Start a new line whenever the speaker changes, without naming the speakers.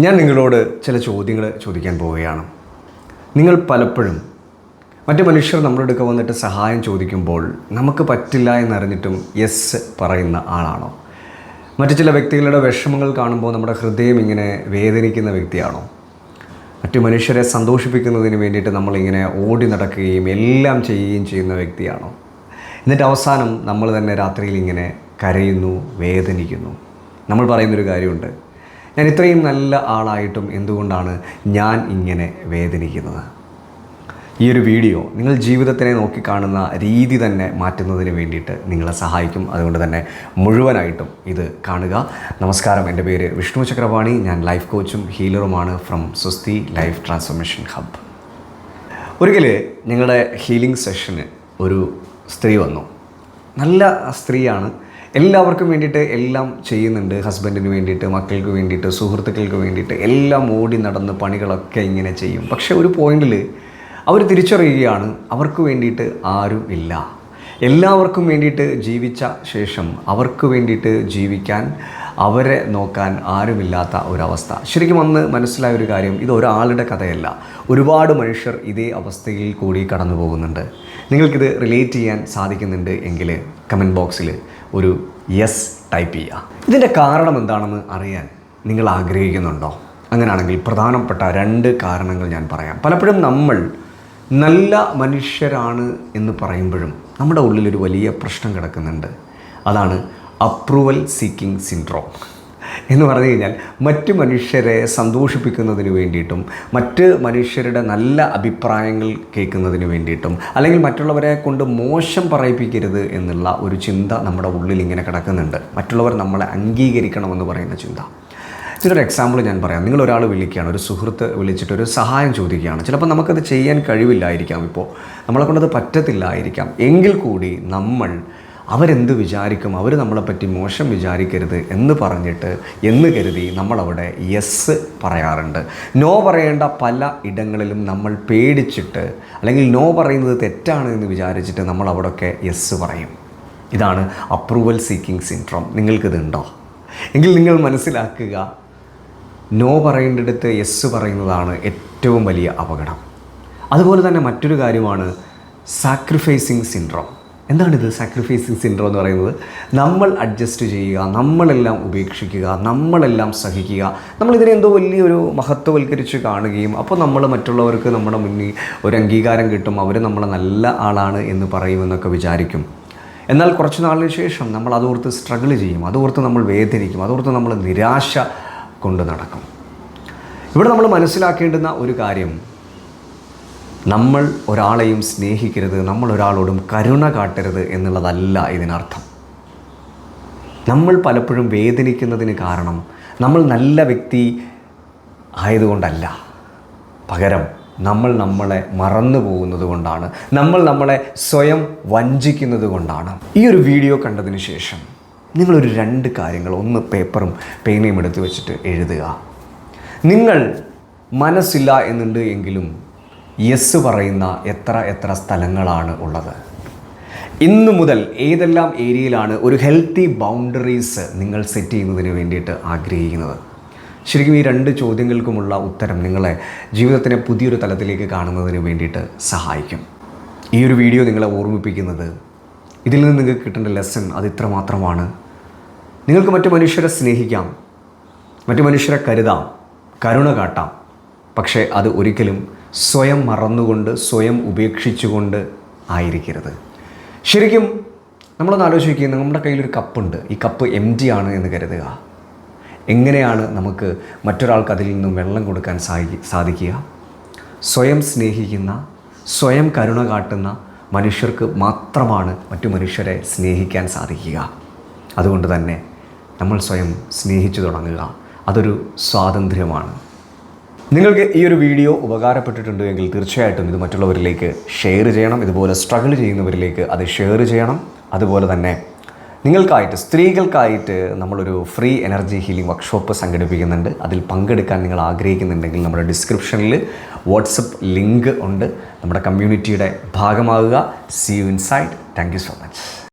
ഞാൻ നിങ്ങളോട് ചില ചോദ്യങ്ങൾ ചോദിക്കാൻ പോവുകയാണ്. നിങ്ങൾ പലപ്പോഴും മറ്റു മനുഷ്യർ നമ്മുടെ അടുക്ക വന്നിട്ട് സഹായം ചോദിക്കുമ്പോൾ നമുക്ക് പറ്റില്ല എന്നറിഞ്ഞിട്ടും യെസ് പറയുന്ന ആളാണോ? മറ്റു ചില വ്യക്തികളുടെ വിഷമങ്ങൾ കാണുമ്പോൾ നമ്മുടെ ഹൃദയം ഇങ്ങനെ വേദനിക്കുന്ന വ്യക്തിയാണോ? മറ്റു മനുഷ്യരെ സന്തോഷിപ്പിക്കുന്നതിന് വേണ്ടിയിട്ട് നമ്മളിങ്ങനെ ഓടി നടക്കുകയും എല്ലാം ചെയ്യുകയും ചെയ്യുന്ന വ്യക്തിയാണോ? എന്നിട്ട് അവസാനം നമ്മൾ തന്നെ രാത്രിയിൽ ഇങ്ങനെ കരയുന്നു, വേദനിക്കുന്നു. നമ്മൾ പറയുന്നൊരു കാര്യമുണ്ട്, ഞാൻ ഇത്രയും നല്ല ആളായിട്ടും എന്തുകൊണ്ടാണ് ഞാൻ ഇങ്ങനെ വേദനിക്കുന്നത്? ഈ ഒരു വീഡിയോ നിങ്ങൾ ജീവിതത്തിനെ നോക്കിക്കാണുന്ന രീതി തന്നെ മാറ്റുന്നതിന് വേണ്ടിയിട്ട് നിങ്ങളെ സഹായിക്കും. അതുകൊണ്ട് തന്നെ മുഴുവനായിട്ടും ഇത് കാണുക. നമസ്കാരം, എൻ്റെ പേര് വിഷ്ണു ചക്രപാണി. ഞാൻ ലൈഫ് കോച്ചും ഹീലറുമാണ് ഫ്രം സ്വസ്തി ലൈഫ് ട്രാൻസ്ഫോർമേഷൻ ഹബ്. ഒരിക്കൽ ഞങ്ങളുടെ ഹീലിംഗ് സെഷന് ഒരു സ്ത്രീ വന്നു. നല്ല സ്ത്രീയാണ്, എല്ലാവർക്കും വേണ്ടിയിട്ട് എല്ലാം ചെയ്യുന്നുണ്ട്. ഹസ്ബൻഡിന് വേണ്ടിയിട്ട്, മക്കൾക്ക് വേണ്ടിയിട്ട്, സുഹൃത്തുക്കൾക്ക് വേണ്ടിയിട്ട് എല്ലാം ഓടി നടന്ന് പണികളൊക്കെ ഇങ്ങനെ ചെയ്യും. പക്ഷേ ഒരു പോയിന്റിൽ അവർ തിരിച്ചറിയുകയാണ്, അവർക്ക് വേണ്ടിയിട്ട് ആരും ഇല്ല. എല്ലാവർക്കും വേണ്ടിയിട്ട് ജീവിച്ച ശേഷം അവർക്ക് വേണ്ടിയിട്ട് ജീവിക്കാൻ, അവരെ നോക്കാൻ ആരുമില്ലാത്ത ഒരവസ്ഥ. ശരിക്കും അന്ന് മനസ്സിലായ ഒരു കാര്യം, ഇത് ഒരാളുടെ കഥയല്ല, ഒരുപാട് മനുഷ്യർ ഇതേ അവസ്ഥയിൽ കൂടി കടന്നു പോകുന്നുണ്ട്. നിങ്ങൾക്കിത് റിലേറ്റ് ചെയ്യാൻ സാധിക്കുന്നുണ്ട് എങ്കിൽ കമൻറ്റ് ബോക്സിൽ ഒരു യെസ് ടൈപ്പ് ചെയ്യുക. ഇതിൻ്റെ കാരണം എന്താണെന്ന് അറിയാൻ നിങ്ങൾ ആഗ്രഹിക്കുന്നുണ്ടോ? അങ്ങനെയാണെങ്കിൽ പ്രധാനപ്പെട്ട 2 കാരണങ്ങൾ ഞാൻ പറയാം. പലപ്പോഴും നമ്മൾ നല്ല മനുഷ്യരാണ് എന്ന് പറയുമ്പോഴും നമ്മുടെ ഉള്ളിലൊരു വലിയ പ്രശ്നം കിടക്കുന്നുണ്ട്. അതാണ് അപ്രൂവൽ സീക്കിംഗ് സിൻഡ്രോം എന്ന് പറഞ്ഞു കഴിഞ്ഞാൽ, മറ്റ് മനുഷ്യരെ സന്തോഷിപ്പിക്കുന്നതിന് വേണ്ടിയിട്ടും മറ്റ് മനുഷ്യരുടെ നല്ല അഭിപ്രായങ്ങൾ കേൾക്കുന്നതിന് വേണ്ടിയിട്ടും അല്ലെങ്കിൽ മറ്റുള്ളവരെ കൊണ്ട് മോശം പറയിപ്പിക്കരുത് എന്നുള്ള ഒരു ചിന്ത നമ്മുടെ ഉള്ളിൽ ഇങ്ങനെ കിടക്കുന്നുണ്ട്. മറ്റുള്ളവർ നമ്മളെ അംഗീകരിക്കണമെന്ന് പറയുന്ന ചിന്ത. ഇതിനൊരു എക്സാമ്പിൾ ഞാൻ പറയാം. നിങ്ങളൊരാൾ വിളിക്കുകയാണ്, ഒരു സുഹൃത്ത് വിളിച്ചിട്ട് ഒരു സഹായം ചോദിക്കുകയാണ്. ചിലപ്പോൾ നമുക്കത് ചെയ്യാൻ കഴിവില്ലായിരിക്കാം, ഇപ്പോൾ നമ്മളെക്കൊണ്ടത് പറ്റത്തില്ലായിരിക്കാം. എങ്കിൽ കൂടി നമ്മൾ അവരെന്ത് വിചാരിക്കും, അവർ നമ്മളെപ്പറ്റി മോശം വിചാരിക്കരുത് എന്ന് കരുതി നമ്മളവിടെ യെസ് പറയാറുണ്ട്. നോ പറയേണ്ട പല ഇടങ്ങളിലും നമ്മൾ പേടിച്ചിട്ട് അല്ലെങ്കിൽ നോ പറയുന്നത് തെറ്റാണ് എന്ന് വിചാരിച്ചിട്ട് നമ്മൾ അവിടെയൊക്കെ യെസ് പറയും. ഇതാണ് അപ്രൂവൽ സീക്കിംഗ് സിൻഡ്രോം. നിങ്ങൾക്കിതുണ്ടോ? എങ്കിൽ നിങ്ങൾ മനസ്സിലാക്കുക, നോ പറയേണ്ടിടത്ത് യെസ് പറയുന്നതാണ് ഏറ്റവും വലിയ അപകടം. അതുപോലെ തന്നെ മറ്റൊരു കാര്യമാണ് സാക്രിഫൈസിങ് സിൻഡ്രോം. എന്താണിത് സാക്രിഫൈസിങ് സിൻഡ്രോം എന്ന് പറയുന്നത്? നമ്മൾ അഡ്ജസ്റ്റ് ചെയ്യുക, നമ്മളെല്ലാം ഉപേക്ഷിക്കുക, നമ്മളെല്ലാം സഹിക്കുക. നമ്മളിതിനെ എന്തോ വലിയൊരു മഹത്വവൽക്കരിച്ച് കാണുകയും അപ്പോൾ നമ്മൾ മറ്റുള്ളവർക്ക് നമ്മുടെ മുന്നിൽ ഒരു അംഗീകാരം കിട്ടും, അവർ നമ്മളെ നല്ല ആളാണ് എന്ന് പറയുമെന്നൊക്കെ വിചാരിക്കും. എന്നാൽ കുറച്ച് നാളിന് ശേഷം നമ്മൾ അതോർത്ത് സ്ട്രഗിൾ ചെയ്യും, അതോർത്ത് നമ്മൾ വേദനിക്കും, അതോർത്ത് നമ്മൾ നിരാശ കൊണ്ട് നടക്കും. ഇവിടെ നമ്മൾ മനസ്സിലാക്കേണ്ടുന്ന ഒരു കാര്യം, നമ്മൾ ഒരാളെയും സ്നേഹിക്കരുത്, നമ്മൾ ഒരാളോടും കരുണ കാട്ടരുത് എന്നുള്ളതല്ല ഇതിനർത്ഥം. നമ്മൾ പലപ്പോഴും വേദനിക്കുന്നതിന് കാരണം നമ്മൾ നല്ല വ്യക്തി ആയതുകൊണ്ടല്ല, പകരം നമ്മൾ നമ്മളെ മറന്നു പോകുന്നത് കൊണ്ടാണ്, നമ്മൾ നമ്മളെ സ്വയം വഞ്ചിക്കുന്നത് കൊണ്ടാണ്. ഈ ഒരു വീഡിയോ കണ്ടതിന് ശേഷം നിങ്ങളൊരു 2 കാര്യങ്ങൾ, ഒന്ന് പേപ്പറും പേനയും എടുത്ത് വെച്ചിട്ട് എഴുതുക. നിങ്ങൾ മനസ്സില്ല എന്നുണ്ട് എങ്കിലും യെസ് പറയുന്ന എത്ര സ്ഥലങ്ങളാണ് ഉള്ളത്? ഇന്നു മുതൽ ഏതെല്ലാം ഏരിയയിലാണ് ഒരു ഹെൽത്തി ബൗണ്ടറീസ് നിങ്ങൾ സെറ്റ് ചെയ്യുന്നതിന് വേണ്ടിയിട്ട് ആഗ്രഹിക്കുന്നത്? ശരിക്കും ഈ 2 ചോദ്യങ്ങൾക്കുമുള്ള ഉത്തരം നിങ്ങളെ ജീവിതത്തിനെ പുതിയൊരു തലത്തിലേക്ക് കാണുന്നതിന് വേണ്ടിയിട്ട് സഹായിക്കും. ഈ ഒരു വീഡിയോ നിങ്ങളെ ഓർമ്മിപ്പിക്കുന്നത്, ഇതിൽ നിന്ന് നിങ്ങൾക്ക് കിട്ടേണ്ട ലെസൺ അത് ഇത്ര മാത്രമാണ്. നിങ്ങൾക്ക് മറ്റു മനുഷ്യരെ സ്നേഹിക്കാം, മറ്റു മനുഷ്യരെ കരുതാം, കരുണ കാട്ടാം. പക്ഷേ അത് ഒരിക്കലും സ്വയം മറന്നുകൊണ്ട്, സ്വയം ഉപേക്ഷിച്ചുകൊണ്ട് ആയിരിക്കരുത്. ശരിക്കും നമ്മളൊന്ന് ആലോചിക്കുക, നമ്മുടെ കയ്യിലൊരു കപ്പുണ്ട്, ഈ കപ്പ് എംപ്റ്റി ആണ് എന്ന് കരുതുക. എങ്ങനെയാണ് നമുക്ക് മറ്റൊരാൾക്ക് അതിൽ നിന്നും വെള്ളം കൊടുക്കാൻ സാധിക്കുക? സ്വയം സ്നേഹിക്കുന്ന, സ്വയം കരുണ കാട്ടുന്ന മനുഷ്യർക്ക് മാത്രമാണ് മറ്റു മനുഷ്യരെ സ്നേഹിക്കാൻ സാധിക്കുക. അതുകൊണ്ട് തന്നെ നമ്മൾ സ്വയം സ്നേഹിച്ചു തുടങ്ങുക. അതൊരു സ്വാതന്ത്ര്യമാണ്. നിങ്ങൾക്ക് ഈ ഒരു വീഡിയോ ഉപകാരപ്പെട്ടിട്ടുണ്ട് എങ്കിൽ തീർച്ചയായിട്ടും ഇത് മറ്റുള്ളവരിലേക്ക് ഷെയർ ചെയ്യണം. ഇതുപോലെ സ്ട്രഗിൾ ചെയ്യുന്നവരിലേക്ക് അത് ഷെയർ ചെയ്യണം. അതുപോലെ തന്നെ നിങ്ങൾക്കായിട്ട്, സ്ത്രീകൾക്കായിട്ട് നമ്മളൊരു ഫ്രീ എനർജി ഹീലിംഗ് വർക്ക്ഷോപ്പ് സംഘടിപ്പിക്കുന്നുണ്ട്. അതിൽ പങ്കെടുക്കാൻ നിങ്ങൾ ആഗ്രഹിക്കുന്നുണ്ടെങ്കിൽ നമ്മുടെ ഡിസ്ക്രിപ്ഷനിൽ വാട്സപ്പ് ലിങ്ക് ഉണ്ട്. നമ്മുടെ കമ്മ്യൂണിറ്റിയുടെ ഭാഗമാകുക. See you inside. Thank you so much.